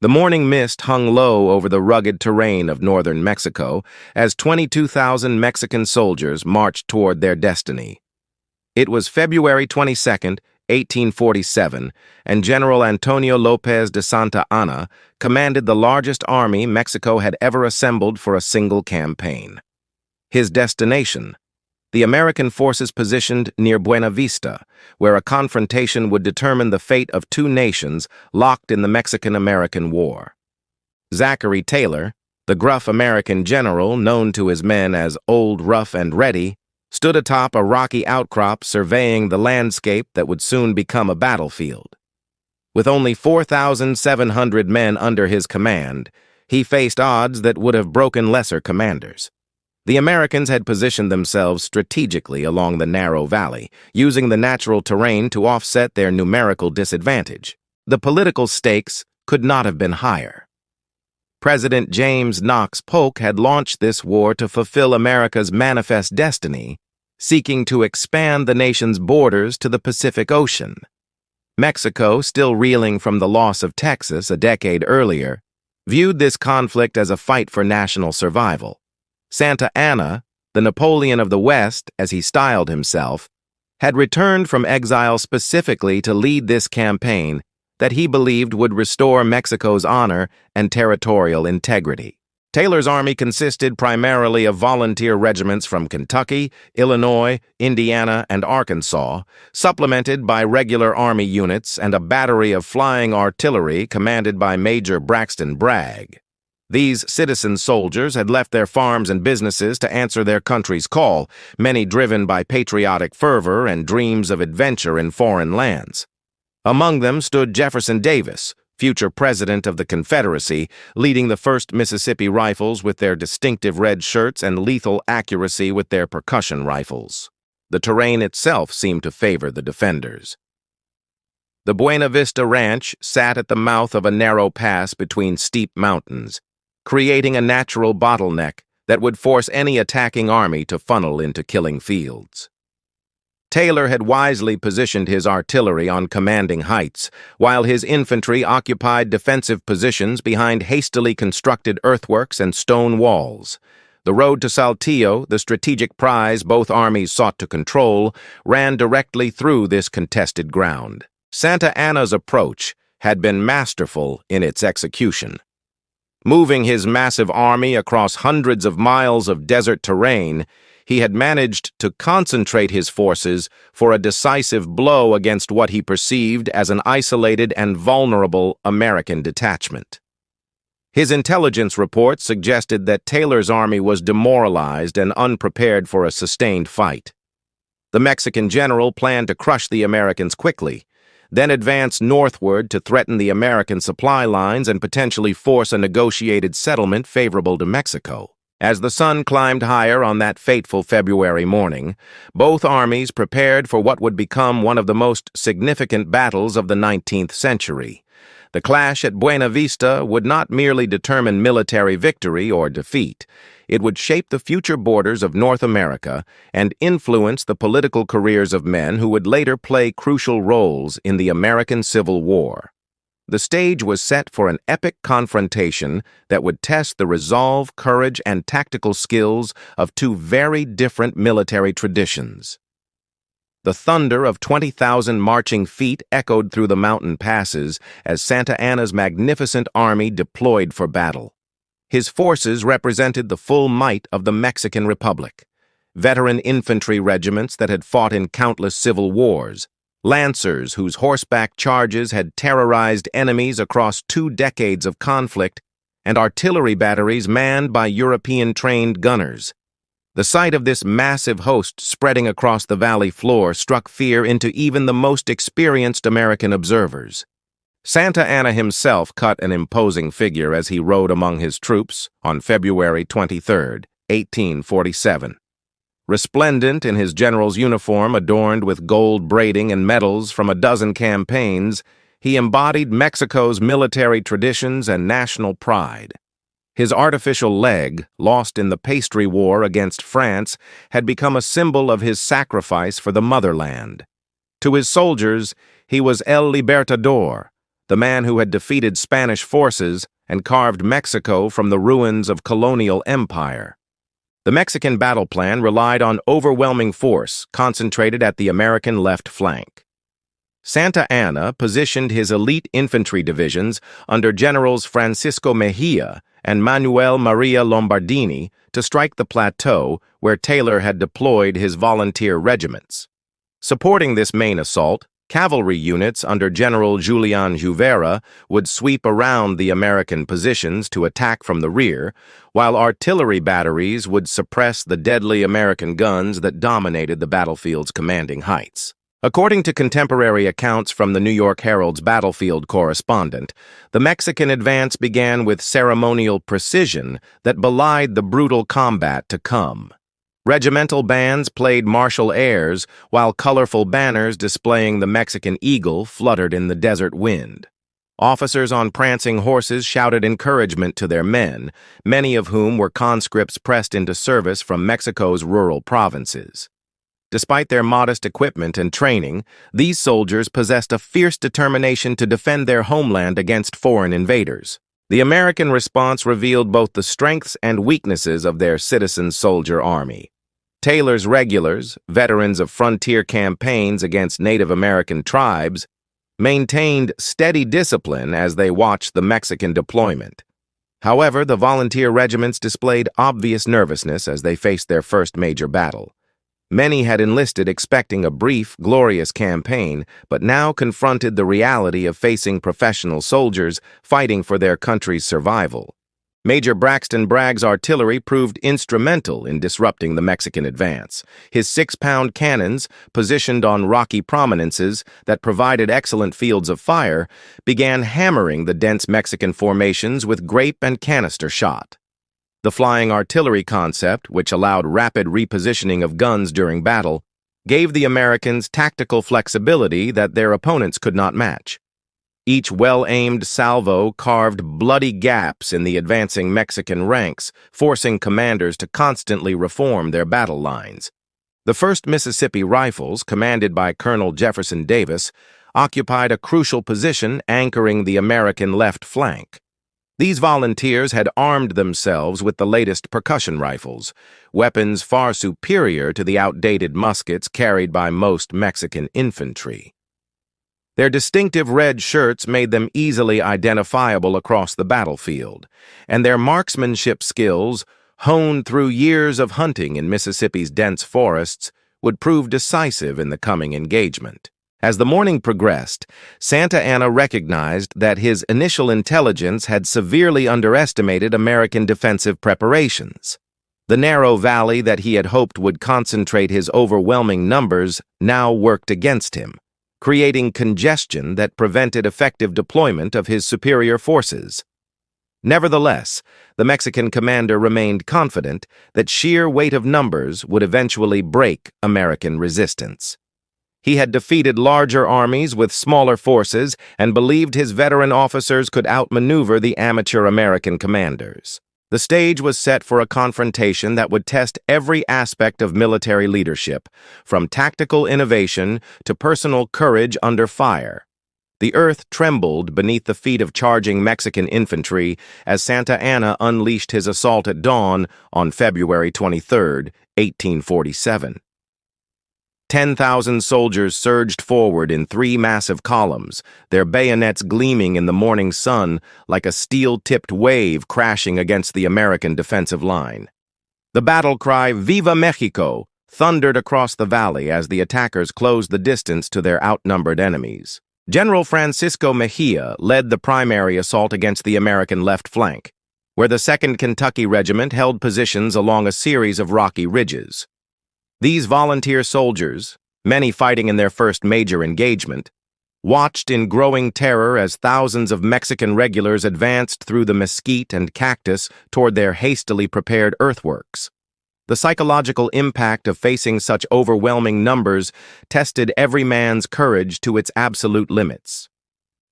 The morning mist hung low over the rugged terrain of northern Mexico as 22,000 Mexican soldiers marched toward their destiny. It was February 22nd, 1847, and General Antonio Lopez de Santa Anna commanded the largest army Mexico had ever assembled for a single campaign. His destination: the American forces positioned near Buena Vista, where a confrontation would determine the fate of two nations locked in the Mexican-American War. Zachary Taylor, the gruff American general known to his men as Old Rough and Ready, stood atop a rocky outcrop surveying the landscape that would soon become a battlefield. With only 4,700 men under his command, he faced odds that would have broken lesser commanders. The Americans had positioned themselves strategically along the narrow valley, using the natural terrain to offset their numerical disadvantage. The political stakes could not have been higher. President James Knox Polk had launched this war to fulfill America's manifest destiny, seeking to expand the nation's borders to the Pacific Ocean. Mexico, still reeling from the loss of Texas a decade earlier, viewed this conflict as a fight for national survival. Santa Anna, the Napoleon of the West, as he styled himself, had returned from exile specifically to lead this campaign that he believed would restore Mexico's honor and territorial integrity. Taylor's army consisted primarily of volunteer regiments from Kentucky, Illinois, Indiana, and Arkansas, supplemented by regular army units and a battery of flying artillery commanded by Major Braxton Bragg. These citizen soldiers had left their farms and businesses to answer their country's call, many driven by patriotic fervor and dreams of adventure in foreign lands. Among them stood Jefferson Davis, future president of the Confederacy, leading the 1st Mississippi Rifles with their distinctive red shirts and lethal accuracy with their percussion rifles. The terrain itself seemed to favor the defenders. The Buena Vista Ranch sat at the mouth of a narrow pass between steep mountains, creating a natural bottleneck that would force any attacking army to funnel into killing fields. Taylor had wisely positioned his artillery on commanding heights, while his infantry occupied defensive positions behind hastily constructed earthworks and stone walls. The road to Saltillo, the strategic prize both armies sought to control, ran directly through this contested ground. Santa Anna's approach had been masterful in its execution. Moving his massive army across hundreds of miles of desert terrain, he had managed to concentrate his forces for a decisive blow against what he perceived as an isolated and vulnerable American detachment. His intelligence reports suggested that Taylor's army was demoralized and unprepared for a sustained fight. The Mexican general planned to crush the Americans quickly, then advance northward to threaten the American supply lines and potentially force a negotiated settlement favorable to Mexico. As the sun climbed higher on that fateful February morning, both armies prepared for what would become one of the most significant battles of the 19th century. The clash at Buena Vista would not merely determine military victory or defeat. It would shape the future borders of North America and influence the political careers of men who would later play crucial roles in the American Civil War. The stage was set for an epic confrontation that would test the resolve, courage, and tactical skills of two very different military traditions. The thunder of 20,000 marching feet echoed through the mountain passes as Santa Anna's magnificent army deployed for battle. His forces represented the full might of the Mexican Republic. Veteran infantry regiments that had fought in countless civil wars, lancers whose horseback charges had terrorized enemies across 2 decades of conflict, and artillery batteries manned by European-trained gunners. The sight of this massive host spreading across the valley floor struck fear into even the most experienced American observers. Santa Anna himself cut an imposing figure as he rode among his troops on February 23, 1847. Resplendent in his general's uniform adorned with gold braiding and medals from a dozen campaigns, he embodied Mexico's military traditions and national pride. His artificial leg, lost in the pastry war against France, had become a symbol of his sacrifice for the motherland. To his soldiers, he was El Libertador, the man who had defeated Spanish forces and carved Mexico from the ruins of colonial empire. The Mexican battle plan relied on overwhelming force concentrated at the American left flank. Santa Anna positioned his elite infantry divisions under Generals Francisco Mejia and Manuel Maria Lombardini to strike the plateau where Taylor had deployed his volunteer regiments. Supporting this main assault, cavalry units under General Julian Juvera would sweep around the American positions to attack from the rear, while artillery batteries would suppress the deadly American guns that dominated the battlefield's commanding heights. According to contemporary accounts from the New York Herald's battlefield correspondent, the Mexican advance began with ceremonial precision that belied the brutal combat to come. Regimental bands played martial airs, while colorful banners displaying the Mexican eagle fluttered in the desert wind. Officers on prancing horses shouted encouragement to their men, many of whom were conscripts pressed into service from Mexico's rural provinces. Despite their modest equipment and training, these soldiers possessed a fierce determination to defend their homeland against foreign invaders. The American response revealed both the strengths and weaknesses of their citizen soldier army. Taylor's regulars, veterans of frontier campaigns against Native American tribes, maintained steady discipline as they watched the Mexican deployment. However, the volunteer regiments displayed obvious nervousness as they faced their first major battle. Many had enlisted expecting a brief, glorious campaign, but now confronted the reality of facing professional soldiers fighting for their country's survival. Major Braxton Bragg's artillery proved instrumental in disrupting the Mexican advance. His 6-pound cannons, positioned on rocky prominences that provided excellent fields of fire, began hammering the dense Mexican formations with grape and canister shot. The flying artillery concept, which allowed rapid repositioning of guns during battle, gave the Americans tactical flexibility that their opponents could not match. Each well-aimed salvo carved bloody gaps in the advancing Mexican ranks, forcing commanders to constantly reform their battle lines. The 1st Mississippi Rifles, commanded by Colonel Jefferson Davis, occupied a crucial position anchoring the American left flank. These volunteers had armed themselves with the latest percussion rifles, weapons far superior to the outdated muskets carried by most Mexican infantry. Their distinctive red shirts made them easily identifiable across the battlefield, and their marksmanship skills, honed through years of hunting in Mississippi's dense forests, would prove decisive in the coming engagement. As the morning progressed, Santa Anna recognized that his initial intelligence had severely underestimated American defensive preparations. The narrow valley that he had hoped would concentrate his overwhelming numbers now worked against him, creating congestion that prevented effective deployment of his superior forces. Nevertheless, the Mexican commander remained confident that sheer weight of numbers would eventually break American resistance. He had defeated larger armies with smaller forces and believed his veteran officers could outmaneuver the amateur American commanders. The stage was set for a confrontation that would test every aspect of military leadership, from tactical innovation to personal courage under fire. The earth trembled beneath the feet of charging Mexican infantry as Santa Anna unleashed his assault at dawn on February 23, 1847. 10,000 soldiers surged forward in 3 massive columns, their bayonets gleaming in the morning sun like a steel-tipped wave crashing against the American defensive line. The battle cry, "Viva Mexico!" thundered across the valley as the attackers closed the distance to their outnumbered enemies. General Francisco Mejia led the primary assault against the American left flank, where the 2nd Kentucky Regiment held positions along a series of rocky ridges. These volunteer soldiers, many fighting in their first major engagement, watched in growing terror as thousands of Mexican regulars advanced through the mesquite and cactus toward their hastily prepared earthworks. The psychological impact of facing such overwhelming numbers tested every man's courage to its absolute limits.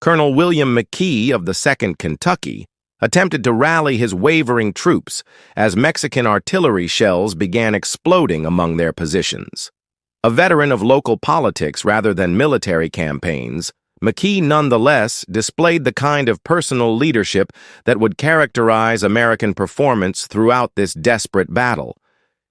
Colonel William McKee of the 2nd Kentucky attempted to rally his wavering troops as Mexican artillery shells began exploding among their positions. A veteran of local politics rather than military campaigns, McKee nonetheless displayed the kind of personal leadership that would characterize American performance throughout this desperate battle.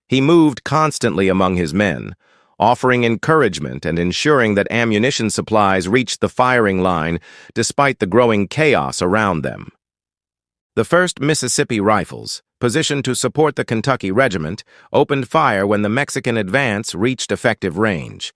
He moved constantly among his men, offering encouragement and ensuring that ammunition supplies reached the firing line despite the growing chaos around them. The 1st Mississippi Rifles, positioned to support the Kentucky Regiment, opened fire when the Mexican advance reached effective range.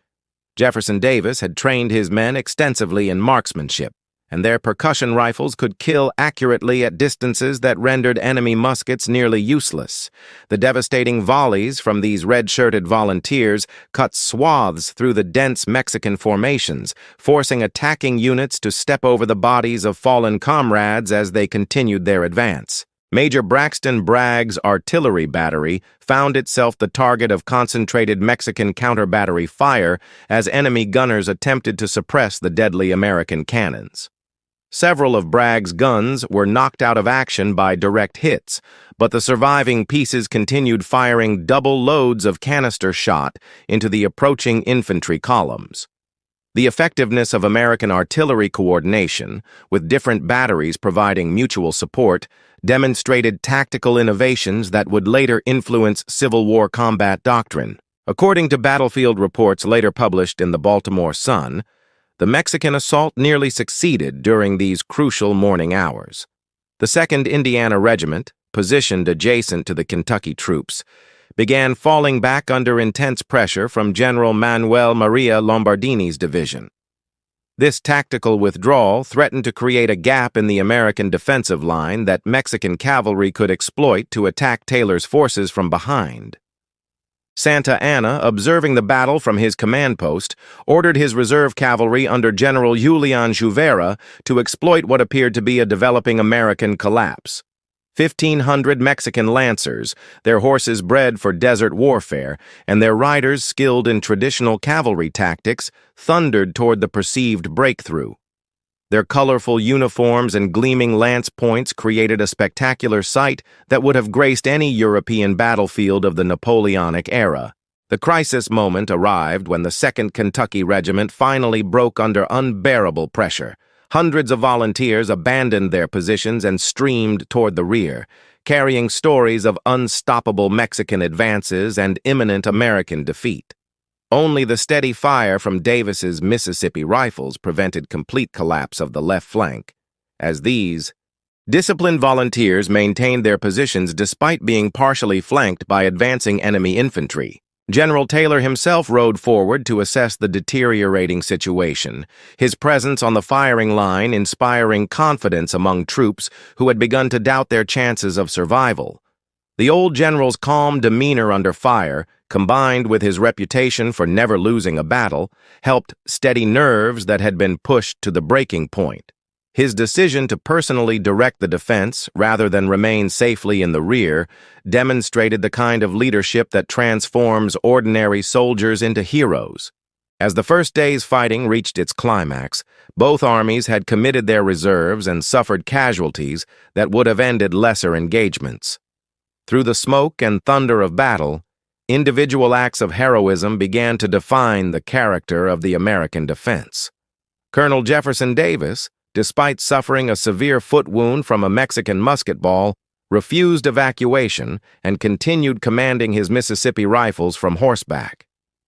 Jefferson Davis had trained his men extensively in marksmanship, and their percussion rifles could kill accurately at distances that rendered enemy muskets nearly useless. The devastating volleys from these red-shirted volunteers cut swaths through the dense Mexican formations, forcing attacking units to step over the bodies of fallen comrades as they continued their advance. Major Braxton Bragg's artillery battery found itself the target of concentrated Mexican counter-battery fire as enemy gunners attempted to suppress the deadly American cannons. Several of Bragg's guns were knocked out of action by direct hits, but the surviving pieces continued firing double loads of canister shot into the approaching infantry columns. The effectiveness of American artillery coordination, with different batteries providing mutual support, demonstrated tactical innovations that would later influence Civil War combat doctrine. According to battlefield reports later published in the Baltimore Sun, the Mexican assault nearly succeeded during these crucial morning hours. The 2nd Indiana Regiment, positioned adjacent to the Kentucky troops, began falling back under intense pressure from General Manuel Maria Lombardini's division. This tactical withdrawal threatened to create a gap in the American defensive line that Mexican cavalry could exploit to attack Taylor's forces from behind. Santa Anna, observing the battle from his command post, ordered his reserve cavalry under General Julian Juvera to exploit what appeared to be a developing American collapse. 1,500 Mexican lancers, their horses bred for desert warfare, and their riders skilled in traditional cavalry tactics, thundered toward the perceived breakthrough. Their colorful uniforms and gleaming lance points created a spectacular sight that would have graced any European battlefield of the Napoleonic era. The crisis moment arrived when the 2nd Kentucky Regiment finally broke under unbearable pressure. Hundreds of volunteers abandoned their positions and streamed toward the rear, carrying stories of unstoppable Mexican advances and imminent American defeat. Only the steady fire from Davis's Mississippi Rifles prevented complete collapse of the left flank, as these disciplined volunteers maintained their positions despite being partially flanked by advancing enemy infantry. General Taylor himself rode forward to assess the deteriorating situation, his presence on the firing line inspiring confidence among troops who had begun to doubt their chances of survival. The old general's calm demeanor under fire, combined with his reputation for never losing a battle, helped steady nerves that had been pushed to the breaking point. His decision to personally direct the defense, rather than remain safely in the rear, demonstrated the kind of leadership that transforms ordinary soldiers into heroes. As the first day's fighting reached its climax, both armies had committed their reserves and suffered casualties that would have ended lesser engagements. Through the smoke and thunder of battle, individual acts of heroism began to define the character of the American defense. Colonel Jefferson Davis, despite suffering a severe foot wound from a Mexican musket ball, refused evacuation and continued commanding his Mississippi Rifles from horseback.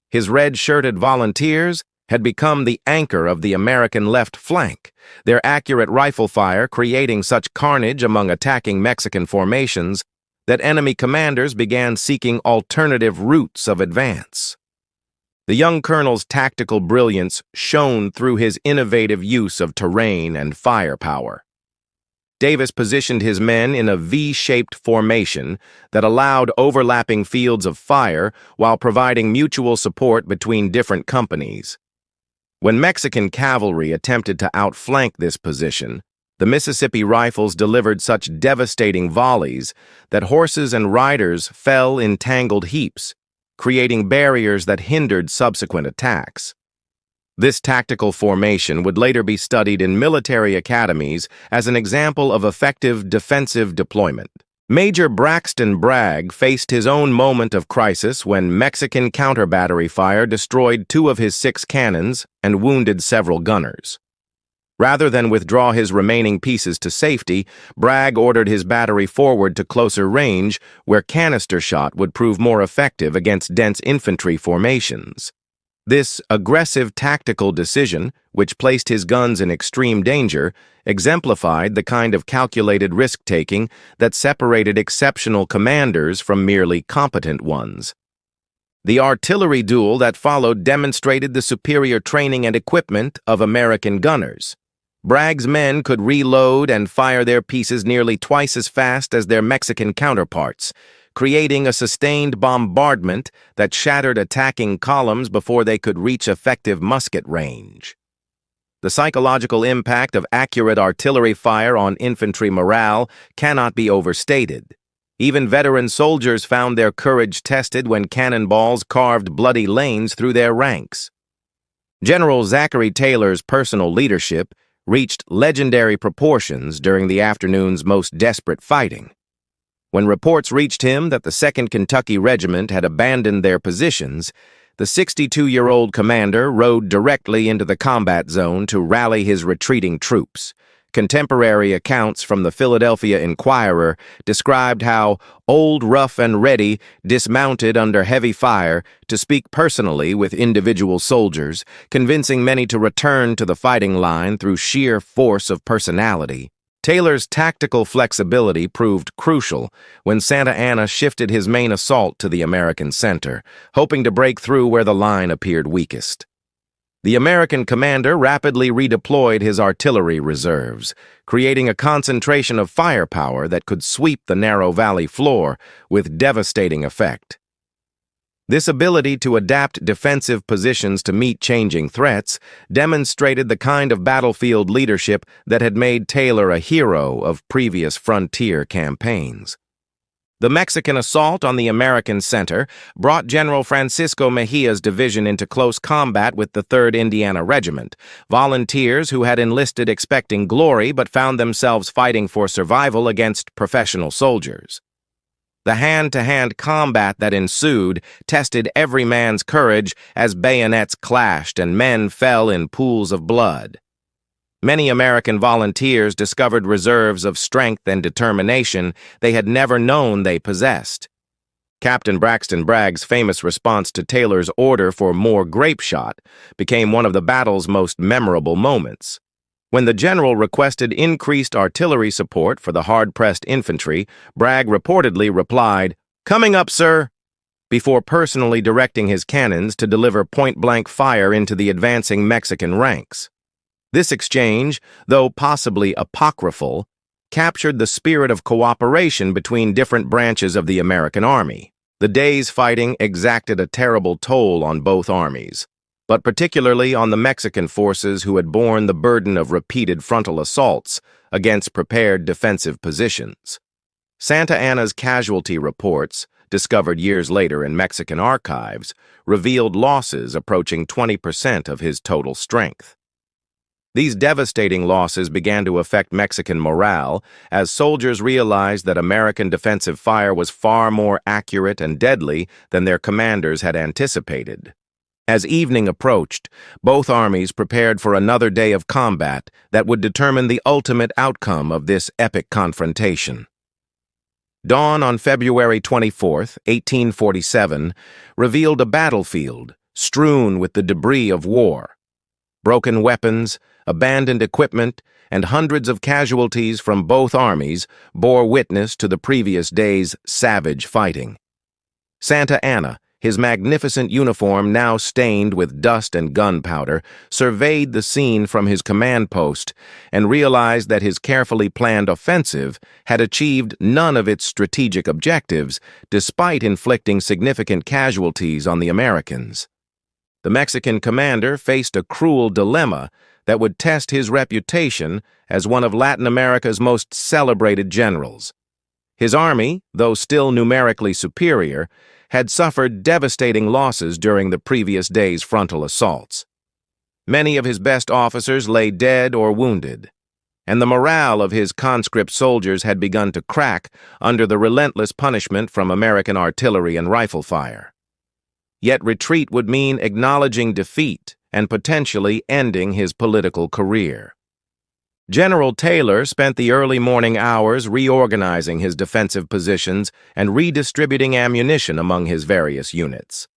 His red-shirted volunteers had become the anchor of the American left flank, their accurate rifle fire creating such carnage among attacking Mexican formations that enemy commanders began seeking alternative routes of advance. The young colonel's tactical brilliance shone through his innovative use of terrain and firepower. Davis positioned his men in a V-shaped formation that allowed overlapping fields of fire while providing mutual support between different companies. When Mexican cavalry attempted to outflank this position, the Mississippi Rifles delivered such devastating volleys that horses and riders fell in tangled heaps, creating barriers that hindered subsequent attacks. This tactical formation would later be studied in military academies as an example of effective defensive deployment. Major Braxton Bragg faced his own moment of crisis when Mexican counter-battery fire destroyed 2 of his 6 cannons and wounded several gunners. Rather than withdraw his remaining pieces to safety, Bragg ordered his battery forward to closer range, where canister shot would prove more effective against dense infantry formations. This aggressive tactical decision, which placed his guns in extreme danger, exemplified the kind of calculated risk-taking that separated exceptional commanders from merely competent ones. The artillery duel that followed demonstrated the superior training and equipment of American gunners. Bragg's men could reload and fire their pieces nearly twice as fast as their Mexican counterparts, creating a sustained bombardment that shattered attacking columns before they could reach effective musket range. The psychological impact of accurate artillery fire on infantry morale cannot be overstated. Even veteran soldiers found their courage tested when cannonballs carved bloody lanes through their ranks. General Zachary Taylor's personal leadership reached legendary proportions during the afternoon's most desperate fighting. When reports reached him that the 2nd Kentucky Regiment had abandoned their positions, the 62-year-old commander rode directly into the combat zone to rally his retreating troops. Contemporary accounts from the Philadelphia Inquirer described how Old Rough and Ready dismounted under heavy fire to speak personally with individual soldiers, convincing many to return to the fighting line through sheer force of personality. Taylor's tactical flexibility proved crucial when Santa Anna shifted his main assault to the American center, hoping to break through where the line appeared weakest. The American commander rapidly redeployed his artillery reserves, creating a concentration of firepower that could sweep the narrow valley floor with devastating effect. This ability to adapt defensive positions to meet changing threats demonstrated the kind of battlefield leadership that had made Taylor a hero of previous frontier campaigns. The Mexican assault on the American center brought General Francisco Mejia's division into close combat with the 3rd Indiana Regiment, volunteers who had enlisted expecting glory but found themselves fighting for survival against professional soldiers. The hand-to-hand combat that ensued tested every man's courage as bayonets clashed and men fell in pools of blood. Many American volunteers discovered reserves of strength and determination they had never known they possessed. Captain Braxton Bragg's famous response to Taylor's order for more grape shot became one of the battle's most memorable moments. When the general requested increased artillery support for the hard-pressed infantry, Bragg reportedly replied, "Coming up, sir," before personally directing his cannons to deliver point-blank fire into the advancing Mexican ranks. This exchange, though possibly apocryphal, captured the spirit of cooperation between different branches of the American Army. The day's fighting exacted a terrible toll on both armies, but particularly on the Mexican forces who had borne the burden of repeated frontal assaults against prepared defensive positions. Santa Anna's casualty reports, discovered years later in Mexican archives, revealed losses approaching 20% of his total strength. These devastating losses began to affect Mexican morale as soldiers realized that American defensive fire was far more accurate and deadly than their commanders had anticipated. As evening approached, both armies prepared for another day of combat that would determine the ultimate outcome of this epic confrontation. Dawn on February 24, 1847, revealed a battlefield strewn with the debris of war. Broken weapons, abandoned equipment, and hundreds of casualties from both armies bore witness to the previous day's savage fighting. Santa Anna, his magnificent uniform now stained with dust and gunpowder, surveyed the scene from his command post and realized that his carefully planned offensive had achieved none of its strategic objectives, despite inflicting significant casualties on the Americans. The Mexican commander faced a cruel dilemma that would test his reputation as one of Latin America's most celebrated generals. His army, though still numerically superior, had suffered devastating losses during the previous day's frontal assaults. Many of his best officers lay dead or wounded, and the morale of his conscript soldiers had begun to crack under the relentless punishment from American artillery and rifle fire. Yet retreat would mean acknowledging defeat and potentially ending his political career. General Taylor spent the early morning hours reorganizing his defensive positions and redistributing ammunition among his various units.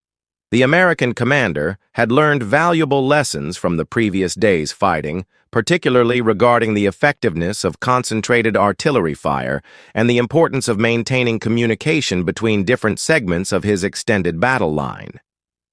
The American commander had learned valuable lessons from the previous day's fighting, particularly regarding the effectiveness of concentrated artillery fire and the importance of maintaining communication between different segments of his extended battle line.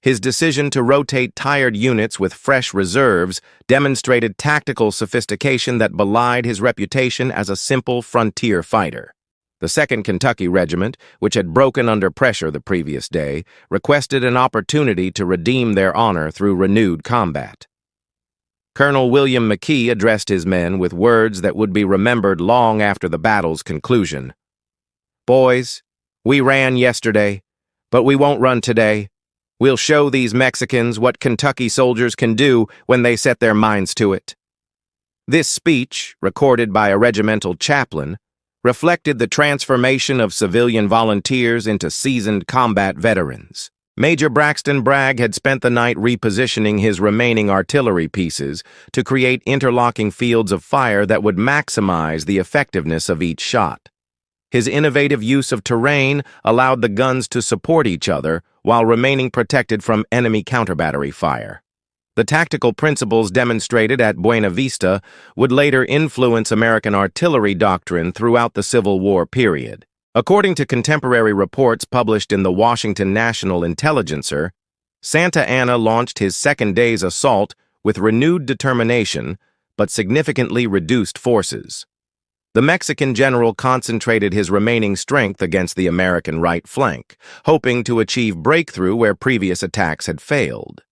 His decision to rotate tired units with fresh reserves demonstrated tactical sophistication that belied his reputation as a simple frontier fighter. The 2nd Kentucky Regiment, which had broken under pressure the previous day, requested an opportunity to redeem their honor through renewed combat. Colonel William McKee addressed his men with words that would be remembered long after the battle's conclusion. "Boys, we ran yesterday, but we won't run today. We'll show these Mexicans what Kentucky soldiers can do when they set their minds to it." This speech, recorded by a regimental chaplain, reflected the transformation of civilian volunteers into seasoned combat veterans. Major Braxton Bragg had spent the night repositioning his remaining artillery pieces to create interlocking fields of fire that would maximize the effectiveness of each shot. His innovative use of terrain allowed the guns to support each other while remaining protected from enemy counterbattery fire. The tactical principles demonstrated at Buena Vista would later influence American artillery doctrine throughout the Civil War period. According to contemporary reports published in the Washington National Intelligencer, Santa Anna launched his second day's assault with renewed determination but significantly reduced forces. The Mexican general concentrated his remaining strength against the American right flank, hoping to achieve breakthrough where previous attacks had failed.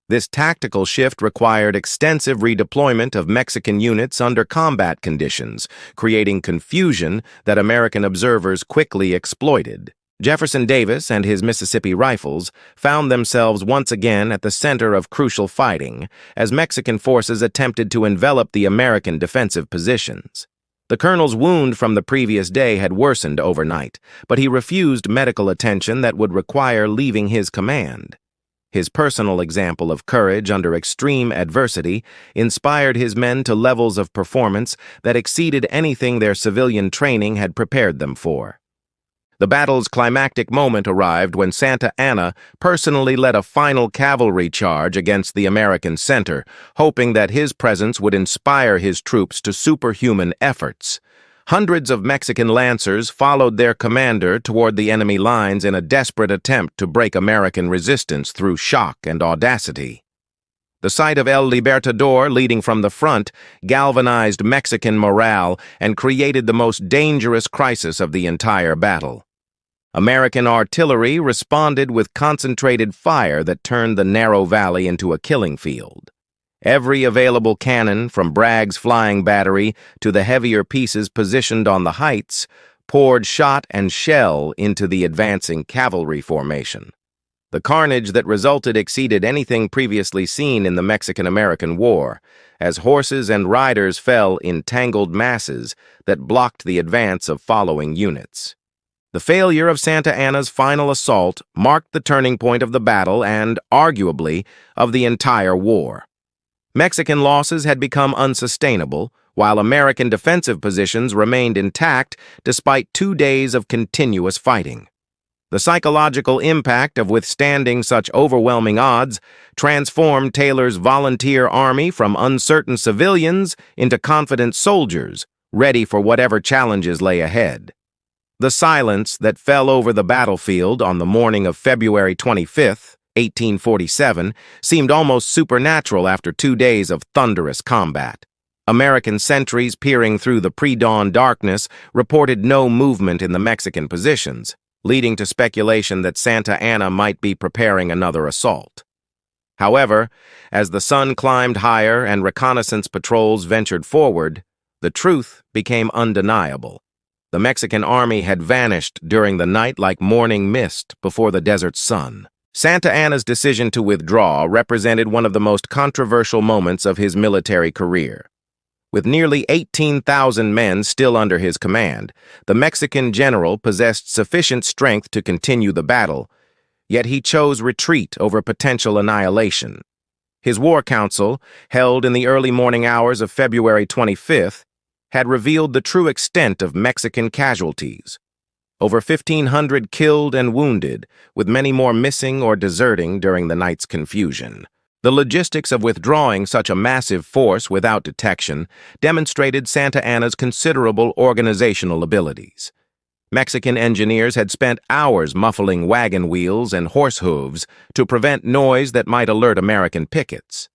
This tactical shift required extensive redeployment of Mexican units under combat conditions, creating confusion that American observers quickly exploited. Jefferson Davis and his Mississippi Rifles found themselves once again at the center of crucial fighting as Mexican forces attempted to envelop the American defensive positions. The colonel's wound from the previous day had worsened overnight, but he refused medical attention that would require leaving his command. His personal example of courage under extreme adversity inspired his men to levels of performance that exceeded anything their civilian training had prepared them for. The battle's climactic moment arrived when Santa Anna personally led a final cavalry charge against the American center, hoping that his presence would inspire his troops to superhuman efforts. Hundreds of Mexican lancers followed their commander toward the enemy lines in a desperate attempt to break American resistance through shock and audacity. The sight of El Libertador leading from the front galvanized Mexican morale and created the most dangerous crisis of the entire battle. American artillery responded with concentrated fire that turned the narrow valley into a killing field. Every available cannon, from Bragg's flying battery to the heavier pieces positioned on the heights, poured shot and shell into the advancing cavalry formation. The carnage that resulted exceeded anything previously seen in the Mexican-American War, as horses and riders fell in tangled masses that blocked the advance of following units. The failure of Santa Anna's final assault marked the turning point of the battle and, arguably, of the entire war. Mexican losses had become unsustainable, while American defensive positions remained intact despite 2 days of continuous fighting. The psychological impact of withstanding such overwhelming odds transformed Taylor's volunteer army from uncertain civilians into confident soldiers, ready for whatever challenges lay ahead. The silence that fell over the battlefield on the morning of February 25, 1847, seemed almost supernatural after 2 days of thunderous combat. American sentries peering through the pre-dawn darkness reported no movement in the Mexican positions, leading to speculation that Santa Anna might be preparing another assault. However, as the sun climbed higher and reconnaissance patrols ventured forward, the truth became undeniable. The Mexican army had vanished during the night like morning mist before the desert sun. Santa Anna's decision to withdraw represented one of the most controversial moments of his military career. With nearly 18,000 men still under his command, the Mexican general possessed sufficient strength to continue the battle, yet he chose retreat over potential annihilation. His war council, held in the early morning hours of February 25th, had revealed the true extent of Mexican casualties. Over 1,500 killed and wounded, with many more missing or deserting during the night's confusion. The logistics of withdrawing such a massive force without detection demonstrated Santa Anna's considerable organizational abilities. Mexican engineers had spent hours muffling wagon wheels and horse hooves to prevent noise that might alert American pickets.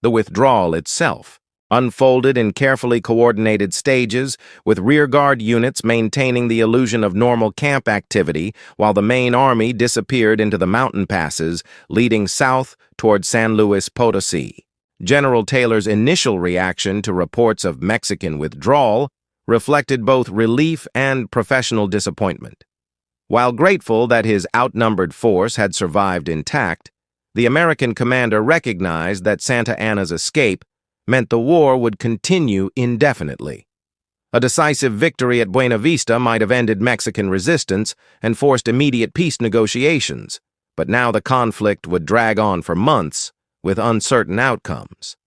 The withdrawal itself, unfolded in carefully coordinated stages, with rearguard units maintaining the illusion of normal camp activity while the main army disappeared into the mountain passes leading south toward San Luis Potosí. General Taylor's initial reaction to reports of Mexican withdrawal reflected both relief and professional disappointment. While grateful that his outnumbered force had survived intact, the American commander recognized that Santa Anna's escape meant the war would continue indefinitely. A decisive victory at Buena Vista might have ended Mexican resistance and forced immediate peace negotiations, but now the conflict would drag on for months with uncertain outcomes.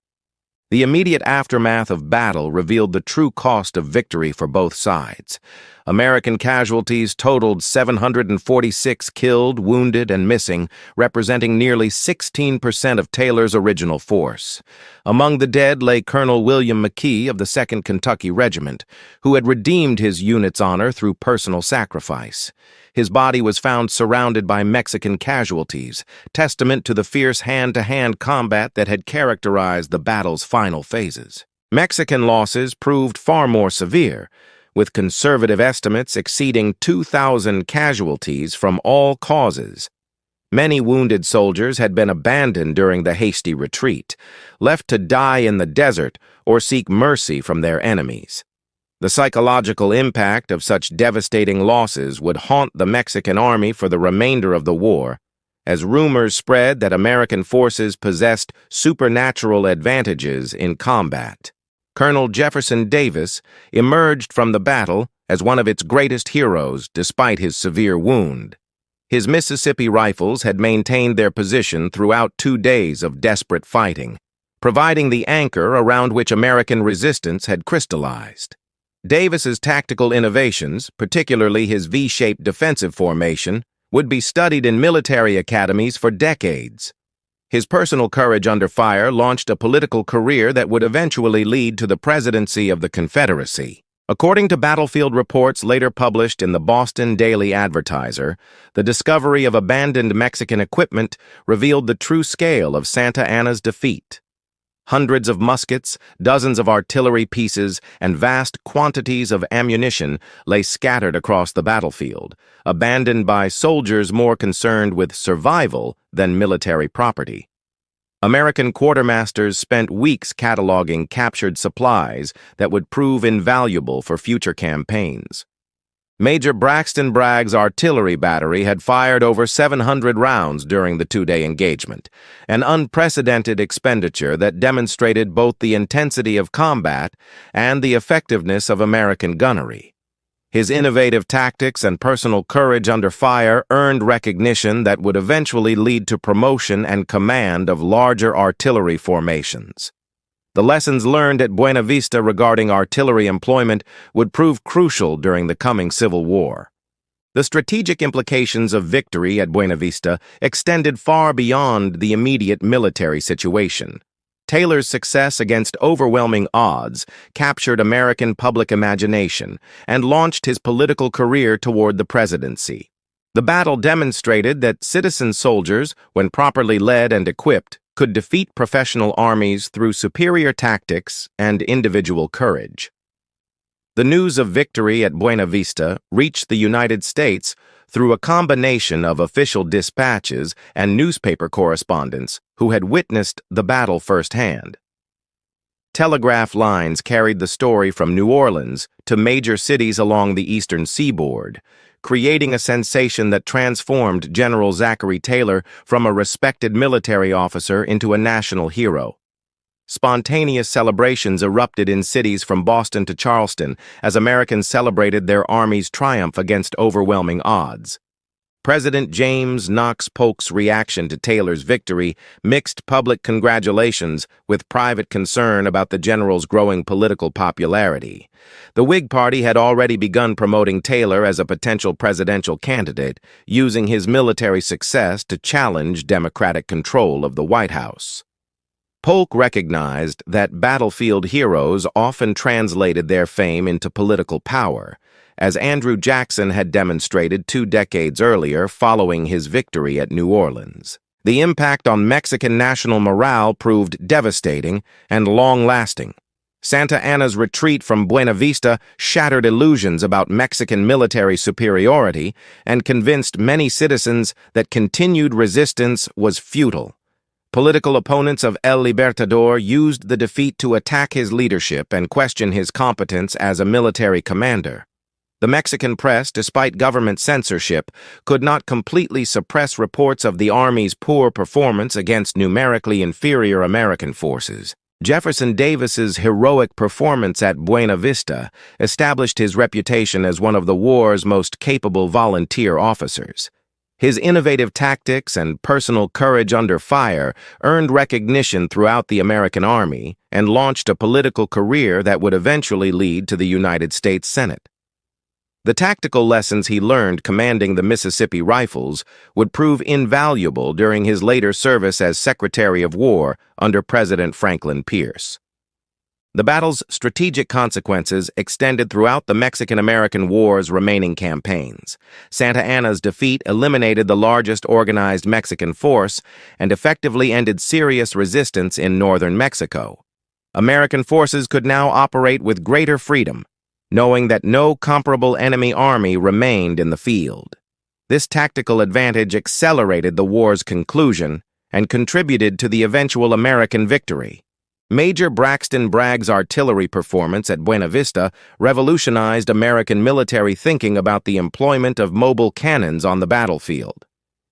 The immediate aftermath of battle revealed the true cost of victory for both sides. American casualties totaled 746 killed, wounded, and missing, representing nearly 16% of Taylor's original force. Among the dead lay Colonel William McKee of the 2nd Kentucky Regiment, who had redeemed his unit's honor through personal sacrifice. His body was found surrounded by Mexican casualties, testament to the fierce hand-to-hand combat that had characterized the battle's final phases. Mexican losses proved far more severe, with conservative estimates exceeding 2,000 casualties from all causes. Many wounded soldiers had been abandoned during the hasty retreat, left to die in the desert or seek mercy from their enemies. The psychological impact of such devastating losses would haunt the Mexican army for the remainder of the war, as rumors spread that American forces possessed supernatural advantages in combat. Colonel Jefferson Davis emerged from the battle as one of its greatest heroes despite his severe wound. His Mississippi rifles had maintained their position throughout 2 days of desperate fighting, providing the anchor around which American resistance had crystallized. Davis's tactical innovations, particularly his V-shaped defensive formation, would be studied in military academies for decades. His personal courage under fire launched a political career that would eventually lead to the presidency of the Confederacy. According to battlefield reports later published in the Boston Daily Advertiser, the discovery of abandoned Mexican equipment revealed the true scale of Santa Anna's defeat. Hundreds of muskets, dozens of artillery pieces, and vast quantities of ammunition lay scattered across the battlefield, abandoned by soldiers more concerned with survival than military property. American quartermasters spent weeks cataloging captured supplies that would prove invaluable for future campaigns. Major Braxton Bragg's artillery battery had fired over 700 rounds during the 2-day engagement, an unprecedented expenditure that demonstrated both the intensity of combat and the effectiveness of American gunnery. His innovative tactics and personal courage under fire earned recognition that would eventually lead to promotion and command of larger artillery formations. The lessons learned at Buena Vista regarding artillery employment would prove crucial during the coming Civil War. The strategic implications of victory at Buena Vista extended far beyond the immediate military situation. Taylor's success against overwhelming odds captured American public imagination and launched his political career toward the presidency. The battle demonstrated that citizen soldiers, when properly led and equipped, could defeat professional armies through superior tactics and individual courage. The news of victory at Buena Vista reached the United States through a combination of official dispatches and newspaper correspondents who had witnessed the battle firsthand. Telegraph lines carried the story from New Orleans to major cities along the eastern seaboard, creating a sensation that transformed General Zachary Taylor from a respected military officer into a national hero. Spontaneous celebrations erupted in cities from Boston to Charleston as Americans celebrated their army's triumph against overwhelming odds. President James Knox Polk's reaction to Taylor's victory mixed public congratulations with private concern about the general's growing political popularity. The Whig Party had already begun promoting Taylor as a potential presidential candidate, using his military success to challenge Democratic control of the White House. Polk recognized that battlefield heroes often translated their fame into political power, as Andrew Jackson had demonstrated 2 decades earlier following his victory at New Orleans. The impact on Mexican national morale proved devastating and long-lasting. Santa Anna's retreat from Buena Vista shattered illusions about Mexican military superiority and convinced many citizens that continued resistance was futile. Political opponents of El Libertador used the defeat to attack his leadership and question his competence as a military commander. The Mexican press, despite government censorship, could not completely suppress reports of the Army's poor performance against numerically inferior American forces. Jefferson Davis's heroic performance at Buena Vista established his reputation as one of the war's most capable volunteer officers. His innovative tactics and personal courage under fire earned recognition throughout the American Army and launched a political career that would eventually lead to the United States Senate. The tactical lessons he learned commanding the Mississippi Rifles would prove invaluable during his later service as Secretary of War under President Franklin Pierce. The battle's strategic consequences extended throughout the Mexican-American War's remaining campaigns. Santa Anna's defeat eliminated the largest organized Mexican force and effectively ended serious resistance in northern Mexico. American forces could now operate with greater freedom, knowing that no comparable enemy army remained in the field. This tactical advantage accelerated the war's conclusion and contributed to the eventual American victory. Major Braxton Bragg's artillery performance at Buena Vista revolutionized American military thinking about the employment of mobile cannons on the battlefield.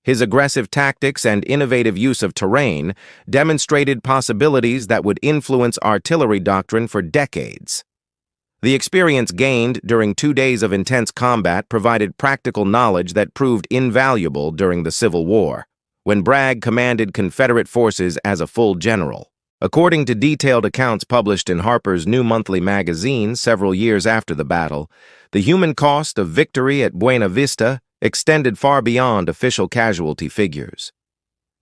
His aggressive tactics and innovative use of terrain demonstrated possibilities that would influence artillery doctrine for decades. The experience gained during 2 days of intense combat provided practical knowledge that proved invaluable during the Civil War, when Bragg commanded Confederate forces as a full general. According to detailed accounts published in Harper's New Monthly magazine several years after the battle, the human cost of victory at Buena Vista extended far beyond official casualty figures.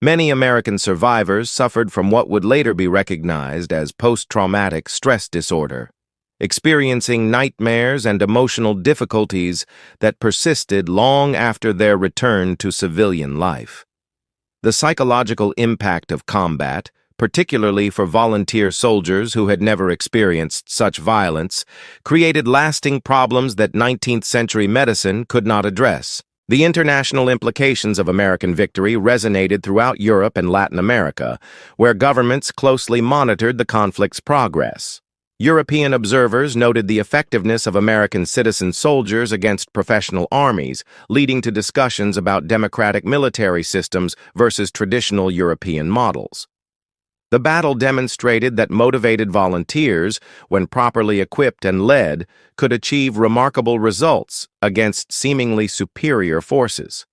Many American survivors suffered from what would later be recognized as post-traumatic stress disorder, experiencing nightmares and emotional difficulties that persisted long after their return to civilian life. The psychological impact of combat, particularly for volunteer soldiers who had never experienced such violence, created lasting problems that 19th-century medicine could not address. The international implications of American victory resonated throughout Europe and Latin America, where governments closely monitored the conflict's progress. European observers noted the effectiveness of American citizen soldiers against professional armies, leading to discussions about democratic military systems versus traditional European models. The battle demonstrated that motivated volunteers, when properly equipped and led, could achieve remarkable results against seemingly superior forces.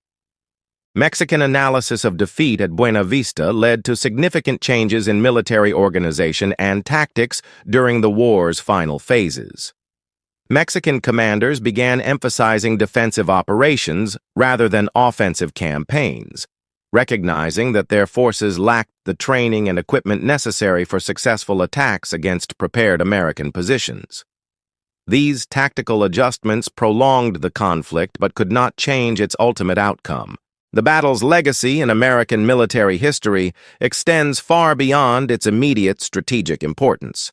Mexican analysis of defeat at Buena Vista led to significant changes in military organization and tactics during the war's final phases. Mexican commanders began emphasizing defensive operations rather than offensive campaigns, recognizing that their forces lacked the training and equipment necessary for successful attacks against prepared American positions. These tactical adjustments prolonged the conflict but could not change its ultimate outcome. The battle's legacy in American military history extends far beyond its immediate strategic importance.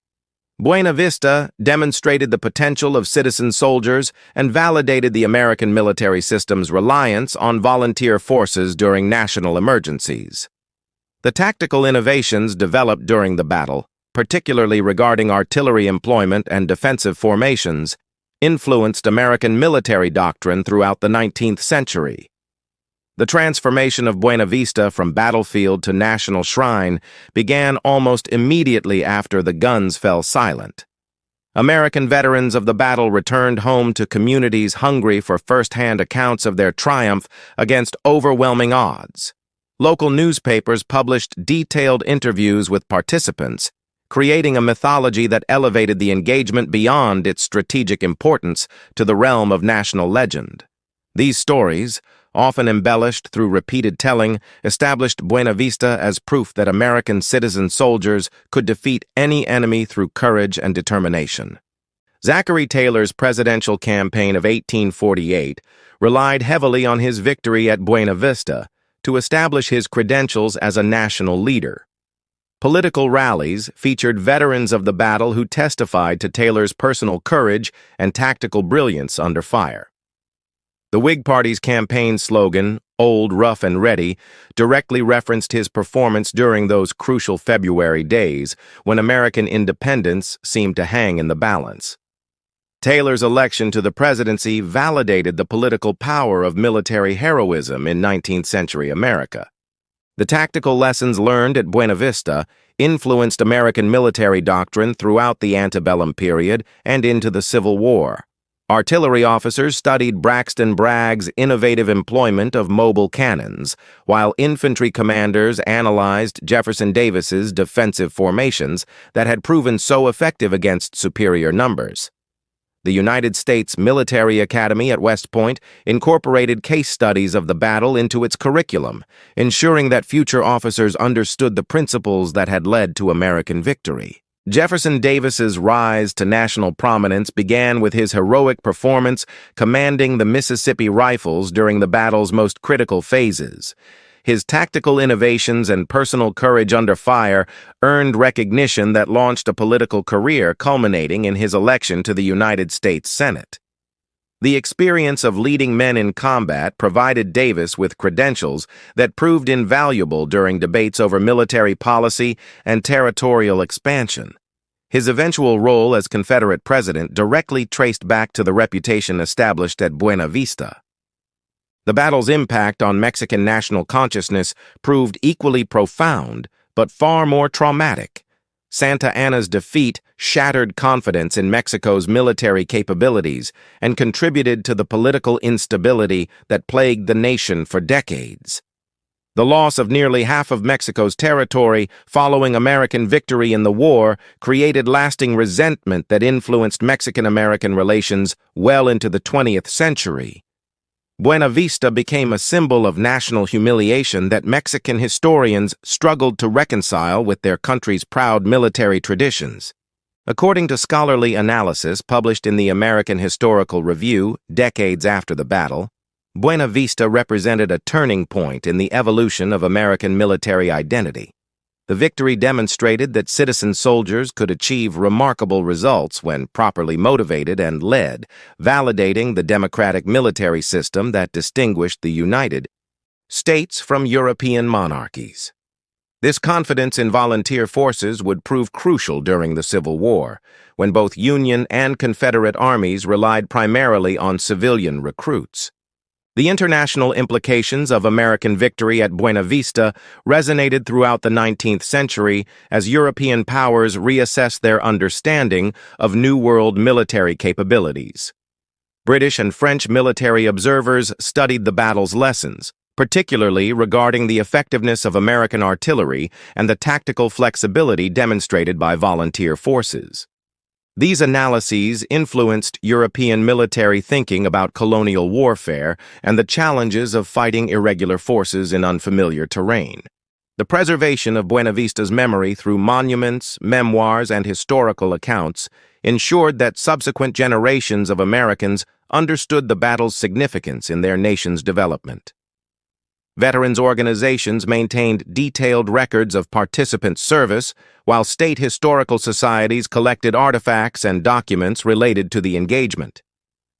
Buena Vista demonstrated the potential of citizen soldiers and validated the American military system's reliance on volunteer forces during national emergencies. The tactical innovations developed during the battle, particularly regarding artillery employment and defensive formations, influenced American military doctrine throughout the 19th century. The transformation of Buena Vista from battlefield to national shrine began almost immediately after the guns fell silent. American veterans of the battle returned home to communities hungry for first-hand accounts of their triumph against overwhelming odds. Local newspapers published detailed interviews with participants, creating a mythology that elevated the engagement beyond its strategic importance to the realm of national legend. These stories, often embellished through repeated telling, established Buena Vista as proof that American citizen soldiers could defeat any enemy through courage and determination. Zachary Taylor's presidential campaign of 1848 relied heavily on his victory at Buena Vista to establish his credentials as a national leader. Political rallies featured veterans of the battle who testified to Taylor's personal courage and tactical brilliance under fire. The Whig Party's campaign slogan, "Old, Rough, and Ready," directly referenced his performance during those crucial February days when American independence seemed to hang in the balance. Taylor's election to the presidency validated the political power of military heroism in 19th century America. The tactical lessons learned at Buena Vista influenced American military doctrine throughout the antebellum period and into the Civil War. Artillery officers studied Braxton Bragg's innovative employment of mobile cannons, while infantry commanders analyzed Jefferson Davis's defensive formations that had proven so effective against superior numbers. The United States Military Academy at West Point incorporated case studies of the battle into its curriculum, ensuring that future officers understood the principles that had led to American victory. Jefferson Davis's rise to national prominence began with his heroic performance commanding the Mississippi Rifles during the battle's most critical phases. His tactical innovations and personal courage under fire earned recognition that launched a political career culminating in his election to the United States Senate. The experience of leading men in combat provided Davis with credentials that proved invaluable during debates over military policy and territorial expansion. His eventual role as Confederate president directly traced back to the reputation established at Buena Vista. The battle's impact on Mexican national consciousness proved equally profound, but far more traumatic. Santa Anna's defeat shattered confidence in Mexico's military capabilities and contributed to the political instability that plagued the nation for decades. The loss of nearly half of Mexico's territory following American victory in the war created lasting resentment that influenced Mexican-American relations well into the 20th century. Buena Vista became a symbol of national humiliation that Mexican historians struggled to reconcile with their country's proud military traditions. According to scholarly analysis published in the American Historical Review decades after the battle, Buena Vista represented a turning point in the evolution of American military identity. The victory demonstrated that citizen soldiers could achieve remarkable results when properly motivated and led, validating the democratic military system that distinguished the United States from European monarchies. This confidence in volunteer forces would prove crucial during the Civil War, when both Union and Confederate armies relied primarily on civilian recruits. The international implications of American victory at Buena Vista resonated throughout the 19th century as European powers reassessed their understanding of New World military capabilities. British and French military observers studied the battle's lessons, particularly regarding the effectiveness of American artillery and the tactical flexibility demonstrated by volunteer forces. These analyses influenced European military thinking about colonial warfare and the challenges of fighting irregular forces in unfamiliar terrain. The preservation of Buena Vista's memory through monuments, memoirs, and historical accounts ensured that subsequent generations of Americans understood the battle's significance in their nation's development. Veterans organizations maintained detailed records of participant service, while state historical societies collected artifacts and documents related to the engagement.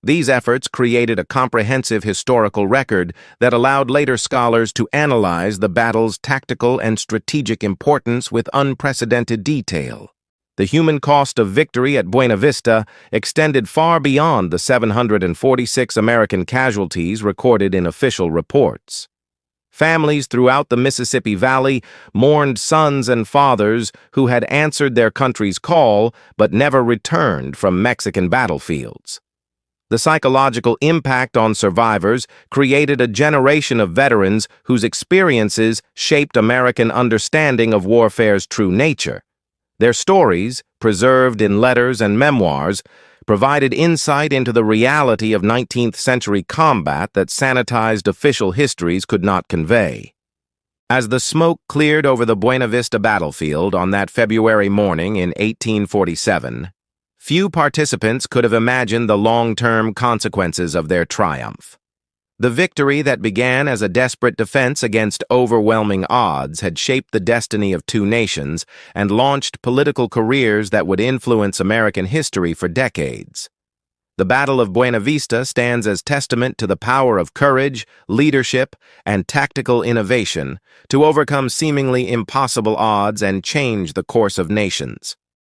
These efforts created a comprehensive historical record that allowed later scholars to analyze the battle's tactical and strategic importance with unprecedented detail. The human cost of victory at Buena Vista extended far beyond the 746 American casualties recorded in official reports. Families throughout the Mississippi Valley mourned sons and fathers who had answered their country's call but never returned from Mexican battlefields. The psychological impact on survivors created a generation of veterans whose experiences shaped American understanding of warfare's true nature. Their stories, preserved in letters and memoirs, provided insight into the reality of 19th-century combat that sanitized official histories could not convey. As the smoke cleared over the Buena Vista battlefield on that February morning in 1847, few participants could have imagined the long-term consequences of their triumph. The victory that began as a desperate defense against overwhelming odds had shaped the destiny of two nations and launched political careers that would influence American history for decades. The Battle of Buena Vista stands as testament to the power of courage, leadership, and tactical innovation to overcome seemingly impossible odds and change the course of nations.